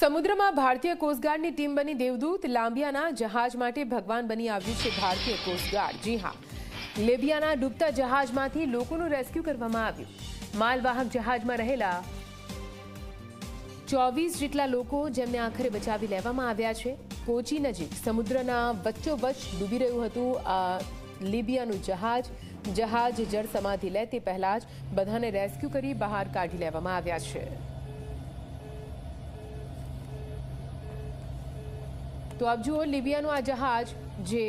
સમુદ્રમાં ભારતીય કોસ્ટગાર્ડની ટીમ બની દેવદૂત લાંબિયાના જહાજ માટે ભગવાન બની આવ્યું છે ભારતીય કોસ્ટગાર્ડ। જી હા, લીબિયાના ડૂબતા જહાજમાંથી લોકોનું રેસ્ક્યુ કરવામાં આવ્યું। માલવાહક જહાજમાં રહેલા 24 જેટલા લોકો જેમને આખરે બચાવી લેવામાં આવ્યા છે। કોચી નજીક સમુદ્રના વચ્ચોવચ્ચ ડૂબી રહ્યું હતું આ લીબિયાનું જહાજ જળ સમાધિ લે તે પહેલા જ બધાને રેસ્ક્યુ કરી બહાર કાઢી લેવામાં આવ્યા છે। તો આપ જુઓ, લીબિયાનું આ જહાજ જે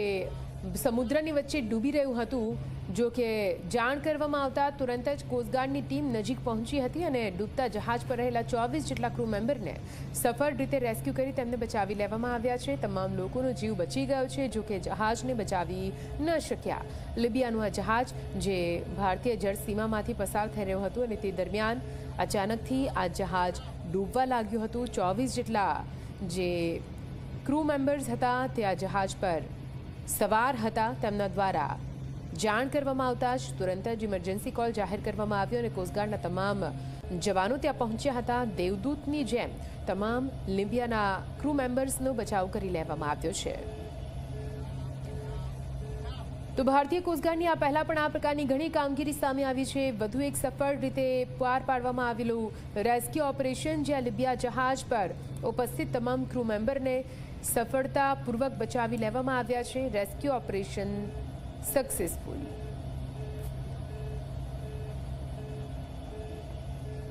સમુદ્રની વચ્ચે ડૂબી રહ્યું હતું, જો કે જાણ કરવામાં આવતા તુરંત જ કોસ્ટગાર્ડની ટીમ નજીક પહોંચી હતી અને ડૂબતા જહાજ પર રહેલા 24 જેટલા ક્રૂ મેમ્બરને સફળ રીતે રેસ્ક્યુ કરી તેમને બચાવી લેવામાં આવ્યા છે। તમામ લોકોનો જીવ બચી ગયો છે, જો કે જહાજને બચાવી ન શક્યા। લીબિયાનું આ જહાજ જે ભારતીય જળ સીમામાંથી પસાર થઈ રહ્યું હતું અને તે દરમિયાન અચાનકથી આ જહાજ ડૂબવા લાગ્યું હતું। 24 જેટલા જે ક્રૂ મેમ્બર્સ હતા તે આ જહાજ પર સવાર હતા, તેમના દ્વારા જાણ કરવામાં આવતા જ તુરંત જ ઇમરજન્સી કોલ જાહેર કરવામાં આવ્યો અને કોસ્ટગાર્ડના તમામ જવાનો ત્યાં પહોંચ્યા હતા। દેવદૂતની જેમ તમામ લીબિયાના ક્રૂ મેમ્બર્સનો બચાવ કરી લેવામાં આવ્યો છે। તો ભારતીય કોસ્ટગાર્ડની આ પહેલા પણ આ પ્રકારની ઘણી કામગીરી સામે આવી છે। વધુ એક સફળ રીતે પાર પાડવામાં આવેલું રેસ્ક્યુ ઓપરેશન, જ્યાં લીબિયા જહાજ પર ઉપસ્થિત તમામ ક્રૂ મેમ્બરને સફળતાપૂર્વક બચાવી લેવામાં આવ્યા છે। Rescue operation successful.